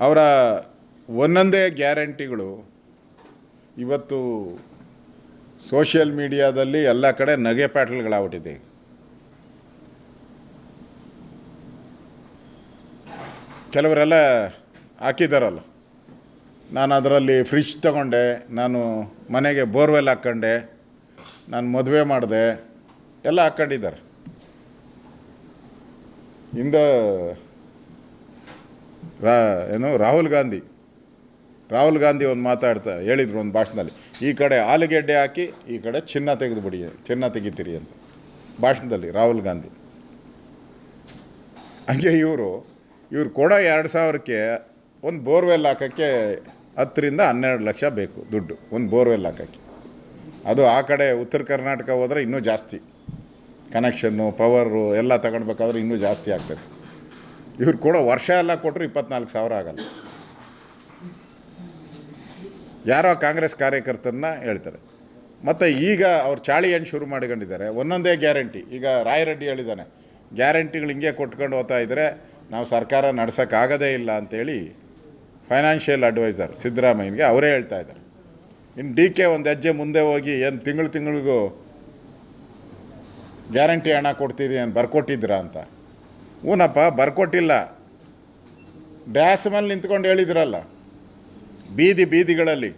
ಅವರ ಒಂದೊಂದೇ ಗ್ಯಾರಂಟಿಗಳು ಇವತ್ತು ಸೋಷಿಯಲ್ ಮೀಡಿಯಾದಲ್ಲಿ ಎಲ್ಲ ಕಡೆ ನಗೆ ಪ್ಯಾಟ್ಲ್ಗಳಾಗ್ಬಿಟ್ಟಿದೆ. ಕೆಲವರೆಲ್ಲ ಹಾಕಿದ್ದಾರಲ್ಲ, ನಾನು ಅದರಲ್ಲಿ ಫ್ರಿಜ್ ತಗೊಂಡೆ, ನಾನು ಮನೆಗೆ ಬೋರ್ವೆಲ್ ಹಾಕ್ಕೊಂಡೆ, ನಾನು ಮದುವೆ ಮಾಡಿದೆ ಎಲ್ಲ ಹಾಕ್ಕೊಂಡಿದ್ದಾರೆ. ಇಂದ ರಾಹುಲ್ ಗಾಂಧಿ ಒಂದು ಹೇಳಿದರು ಒಂದು ಭಾಷಣದಲ್ಲಿ, ಈ ಕಡೆ ಆಲೂಗೆಡ್ಡೆ ಹಾಕಿ ಈ ಕಡೆ ಚಿನ್ನ ತೆಗಿತೀರಿ ಅಂತ ಭಾಷಣದಲ್ಲಿ ರಾಹುಲ್ ಗಾಂಧಿ. ಹಂಗೆ ಇವರು ಕೊಡೋ 2,000ಕ್ಕೆ ಒಂದು ಬೋರ್ವೆಲ್ ಹಾಕೋಕ್ಕೆ 10 ರಿಂದ 12 ಲಕ್ಷ ಬೇಕು ದುಡ್ಡು, ಒಂದು ಬೋರ್ವೆಲ್ ಹಾಕೋಕ್ಕೆ. ಅದು ಆ ಕಡೆ ಉತ್ತರ ಕರ್ನಾಟಕ ಹೋದರೆ ಇನ್ನೂ ಜಾಸ್ತಿ, ಕನೆಕ್ಷನ್ನು ಪವರು ಎಲ್ಲ ತಗೊಳ್ಬೇಕಾದ್ರೆ ಇನ್ನೂ ಜಾಸ್ತಿ ಆಗ್ತೈತೆ. ಇವ್ರು ಕೊಡೋ ವರ್ಷ ಎಲ್ಲ ಕೊಟ್ಟರು 24,000 ಆಗಲ್ಲ. ಯಾರೋ ಕಾಂಗ್ರೆಸ್ ಕಾರ್ಯಕರ್ತರನ್ನ ಹೇಳ್ತಾರೆ. ಮತ್ತು ಈಗ ಅವ್ರು ಚಾಳಿ ಏನು ಶುರು ಮಾಡ್ಕೊಂಡಿದ್ದಾರೆ, ಒಂದೊಂದೇ ಗ್ಯಾರಂಟಿ. ಈಗ ರಾಯರೆಡ್ಡಿ ಹೇಳಿದ್ದಾನೆ, ಗ್ಯಾರಂಟಿಗಳು ಹಿಂಗೆ ಕೊಟ್ಕೊಂಡು ಹೋಗ್ತಾ ಇದ್ದರೆ ನಾವು ಸರ್ಕಾರ ನಡ್ಸೋಕ್ಕಾಗೋದೇ ಇಲ್ಲ ಅಂಥೇಳಿ ಫೈನಾನ್ಷಿಯಲ್ ಅಡ್ವೈಸರ್ ಸಿದ್ದರಾಮಯ್ಯನಿಗೆ ಅವರೇ ಹೇಳ್ತಾ ಇದ್ದಾರೆ. ಇನ್ನು DK ಒಂದು ಹೆಜ್ಜೆ ಮುಂದೆ ಹೋಗಿ ಏನು ತಿಂಗಳಿಗೂ ಗ್ಯಾರಂಟಿ ಹಣ ಕೊಡ್ತಿದ್ದೀವಿ ಅಂತ ಬರ್ಕೊಟ್ಟಿದ್ದೀರಾ ಅಂತ. ಹೂನಪ್ಪ, ಬರ್ಕೊಟ್ಟಿಲ್ಲ. ಡ್ಯಾಸ್ ಮೇಲೆ ನಿಂತ್ಕೊಂಡು ಹೇಳಿದ್ರಲ್ಲ, ಬೀದಿಗಳಲ್ಲಿ,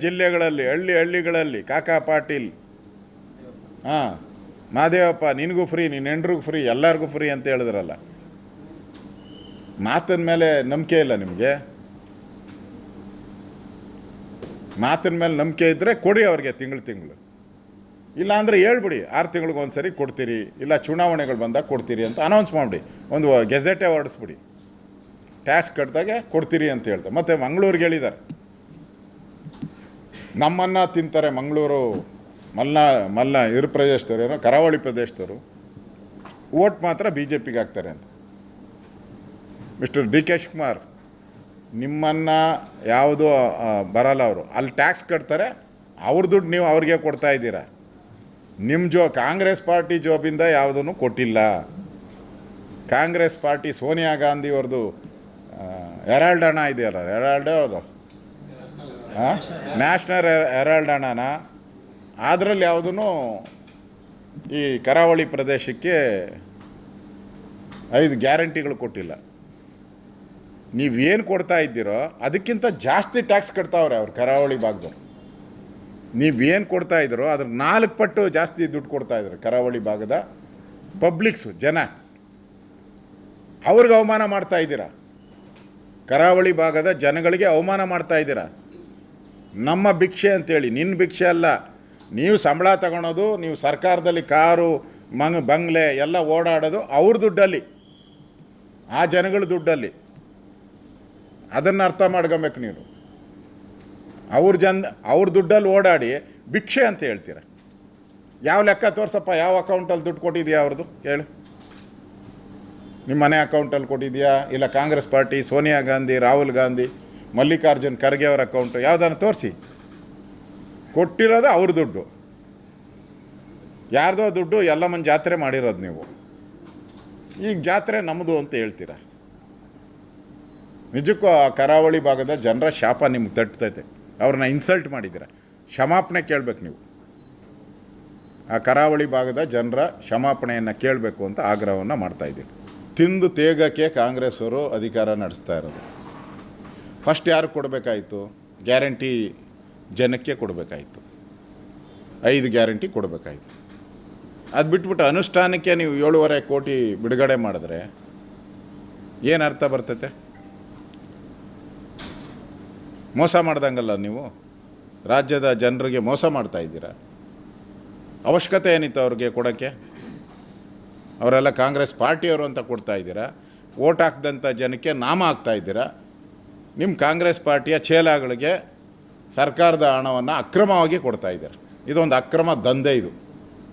ಜಿಲ್ಲೆಗಳಲ್ಲಿ, ಹಳ್ಳಿಗಳಲ್ಲಿ, ಕಾಕಾ ಪಾಟೀಲ್, ಮಾದೇವಪ್ಪ ನಿನಗೂ ಫ್ರೀ, ನಿನ್ನ ಹೆಂಡ್ರಿಗೂ ಫ್ರೀ, ಎಲ್ಲರಿಗೂ ಫ್ರೀ ಅಂತ ಹೇಳಿದ್ರಲ್ಲ. ಮಾತಿನ ಮೇಲೆ ನಂಬಿಕೆ ಇಲ್ಲ ನಿಮಗೆ? ಮಾತಿನ ಮೇಲೆ ನಂಬಿಕೆ ಇದ್ದರೆ ಕೊಡಿ ಅವ್ರಿಗೆ ತಿಂಗಳು. ಇಲ್ಲ ಅಂದರೆ ಹೇಳ್ಬಿಡಿ, 6 ತಿಂಗಳಿಗೆ ಒಂದು ಸರಿ ಕೊಡ್ತೀರಿ, ಇಲ್ಲ ಚುನಾವಣೆಗಳು ಬಂದಾಗ ಕೊಡ್ತೀರಿ ಅಂತ ಅನೌನ್ಸ್ ಮಾಡಿಬಿಡಿ. ಒಂದು ಗೆಜೆಟೇ ಹೊರಡಿಸ್ಬಿಡಿ, ಟ್ಯಾಕ್ಸ್ ಕಟ್ಟಿದಾಗೆ ಕೊಡ್ತೀರಿ ಅಂತ ಹೇಳ್ತಾರೆ. ಮತ್ತು ಮಂಗಳೂರಿಗೆ ಹೇಳಿದ್ದಾರೆ, ನಮ್ಮನ್ನು ತಿಂತಾರೆ ಮಂಗಳೂರು ಇದ್ರ ಪ್ರದೇಶದವರು, ಏನೋ ಕರಾವಳಿ ಪ್ರದೇಶದವರು, ಓಟ್ ಮಾತ್ರ BJPಗೆ ಹಾಕ್ತಾರೆ ಅಂತ. ಮಿಸ್ಟರ್ DK ಶಿವಕುಮಾರ್, ನಿಮ್ಮನ್ನು ಯಾವುದೂ ಬರಲ್ಲ. ಅವರು ಅಲ್ಲಿ ಟ್ಯಾಕ್ಸ್ ಕಟ್ತಾರೆ, ಅವ್ರ ದುಡ್ಡು ನೀವು ಅವ್ರಿಗೆ ಕೊಡ್ತಾ ಇದ್ದೀರಾ. ನಿಮ್ಮ ಕಾಂಗ್ರೆಸ್ ಪಾರ್ಟಿ ಜಾಬಿಂದ ಯಾವುದೂ ಕೊಟ್ಟಿಲ್ಲ. ಕಾಂಗ್ರೆಸ್ ಪಾರ್ಟಿ ಸೋನಿಯಾ ಗಾಂಧಿ ಅವ್ರದ್ದು ಹೆರಾಲ್ಡ್ ಹಣ ಇದೆಯಲ್ಲ, ನ್ಯಾಷನಲ್ ಹೆರಾಲ್ಡ್ ಹಣನ, ಅದರಲ್ಲಿ ಯಾವುದೂ ಈ ಕರಾವಳಿ ಪ್ರದೇಶಕ್ಕೆ 5 ಗ್ಯಾರಂಟಿಗಳು ಕೊಟ್ಟಿಲ್ಲ. ನೀವೇನು ಕೊಡ್ತಾ ಇದ್ದೀರೋ ಅದಕ್ಕಿಂತ ಜಾಸ್ತಿ ಟ್ಯಾಕ್ಸ್ ಕಟ್ತಾವ್ರೆ ಅವ್ರು ಕರಾವಳಿ ಭಾಗದವ್ರು. ನೀವೇನು ಕೊಡ್ತಾ ಇದ್ದೀರೋ ಅದ್ರ 4 ಪಟ್ಟು ಜಾಸ್ತಿ ದುಡ್ಡು ಕೊಡ್ತಾಯಿದ್ರು ಕರಾವಳಿ ಭಾಗದ ಪಬ್ಲಿಕ್ಸು, ಜನ. ಅವ್ರಿಗೆ ಅವಮಾನ ಮಾಡ್ತಾ ಇದ್ದೀರಾ. ಕರಾವಳಿ ಭಾಗದ ಜನಗಳಿಗೆ ಅವಮಾನ ಮಾಡ್ತಾ ಇದ್ದೀರಾ. ನಮ್ಮ ಭಿಕ್ಷೆ ಅಂತೇಳಿ, ನಿನ್ನ ಭಿಕ್ಷೆ ಅಲ್ಲ. ನೀವು ಸಂಬಳ ತಗೊಳೋದು, ನೀವು ಸರ್ಕಾರದಲ್ಲಿ ಕಾರು ಬಂಗ್ಲೆ ಎಲ್ಲ ಓಡಾಡೋದು ಅವ್ರ ದುಡ್ಡಲ್ಲಿ, ಆ ಜನಗಳ ದುಡ್ಡಲ್ಲಿ. ಅದನ್ನು ಅರ್ಥ ಮಾಡ್ಕೊಬೇಕು ನೀವು. ಅವ್ರ ದುಡ್ಡಲ್ಲಿ ಓಡಾಡಿ ಭಿಕ್ಷೆ ಅಂತ ಹೇಳ್ತೀರ. ಯಾವ ಲೆಕ್ಕ ತೋರ್ಸಪ್ಪ, ಯಾವ ಅಕೌಂಟಲ್ಲಿ ದುಡ್ಡು ಕೊಟ್ಟಿದೆಯಾ ಅವ್ರದ್ದು ಹೇಳು? ನಿಮ್ಮ ಮನೆ ಅಕೌಂಟಲ್ಲಿ ಕೊಟ್ಟಿದೆಯಾ, ಇಲ್ಲ ಕಾಂಗ್ರೆಸ್ ಪಾರ್ಟಿ ಸೋನಿಯಾ ಗಾಂಧಿ, ರಾಹುಲ್ ಗಾಂಧಿ, ಮಲ್ಲಿಕಾರ್ಜುನ್ ಖರ್ಗೆ ಅವರ ಅಕೌಂಟು ಯಾವುದನ್ನು ತೋರಿಸಿ. ಕೊಟ್ಟಿರೋದು ಅವ್ರ ದುಡ್ಡು, ಯಾರ್ದೋ ದುಡ್ಡು. ಎಲ್ಲಮ್ಮನ ಜಾತ್ರೆ ಮಾಡಿರೋದು ನೀವು. ಈಗ ಜಾತ್ರೆ ನಮ್ಮದು ಅಂತ ಹೇಳ್ತೀರ. ನಿಜಕ್ಕೂ ಆ ಕರಾವಳಿ ಭಾಗದ ಜನರ ಶಾಪ ನಿಮ್ಗೆ ತಟ್ಟತೈತೆ. ಅವ್ರನ್ನ ಇನ್ಸಲ್ಟ್ ಮಾಡಿದ್ದೀರ, ಕ್ಷಮಾಪಣೆ ಕೇಳಬೇಕು ನೀವು. ಆ ಕರಾವಳಿ ಭಾಗದ ಜನರ ಕ್ಷಮಾಪಣೆಯನ್ನು ಕೇಳಬೇಕು ಅಂತ ಆಗ್ರಹವನ್ನು ಮಾಡ್ತಾಯಿದ್ದೀರಿ. ತಿಂದು ತೇಗಕ್ಕೆ ಕಾಂಗ್ರೆಸ್ ಅವರು ಅಧಿಕಾರ ನಡೆಸ್ತಾ ಇರೋದು. ಫಸ್ಟ್ ಯಾರು ಕೊಡಬೇಕಾಯಿತು? ಗ್ಯಾರಂಟಿ ಜನಕ್ಕೆ ಕೊಡಬೇಕಾಯಿತು, 5 ಗ್ಯಾರಂಟಿ ಕೊಡಬೇಕಾಯಿತು. ಅದು ಬಿಟ್ಬಿಟ್ಟು ಅನುಷ್ಠಾನಕ್ಕೆ ನೀವು 7.5 ಕೋಟಿ ಬಿಡುಗಡೆ ಮಾಡಿದ್ರೆ ಏನು ಅರ್ಥ ಬರ್ತೈತೆ? ಮೋಸ ಮಾಡ್ದಂಗಲ್ಲ ನೀವು. ರಾಜ್ಯದ ಜನರಿಗೆ ಮೋಸ ಮಾಡ್ತಾ ಇದ್ದೀರಾ. ಅವಶ್ಯಕತೆ ಏನಿತ್ತು ಅವ್ರಿಗೆ ಕೊಡೋಕ್ಕೆ? ಅವರೆಲ್ಲ ಕಾಂಗ್ರೆಸ್ ಪಾರ್ಟಿಯವರು ಅಂತ ಕೊಡ್ತಾ ಇದ್ದೀರಾ. ಓಟ್ ಹಾಕಿದಂಥ ಜನಕ್ಕೆ ನಾಮ ಹಾಕ್ತಾ ಇದ್ದೀರಾ. ನಿಮ್ಮ ಕಾಂಗ್ರೆಸ್ ಪಾರ್ಟಿಯ ಚೇಲಾಗಳಿಗೆ ಸರ್ಕಾರದ ಹಣವನ್ನು ಅಕ್ರಮವಾಗಿ ಕೊಡ್ತಾ ಇದ್ದಾರೆ. ಇದೊಂದು ಅಕ್ರಮ ದಂಧೆ ಇದು.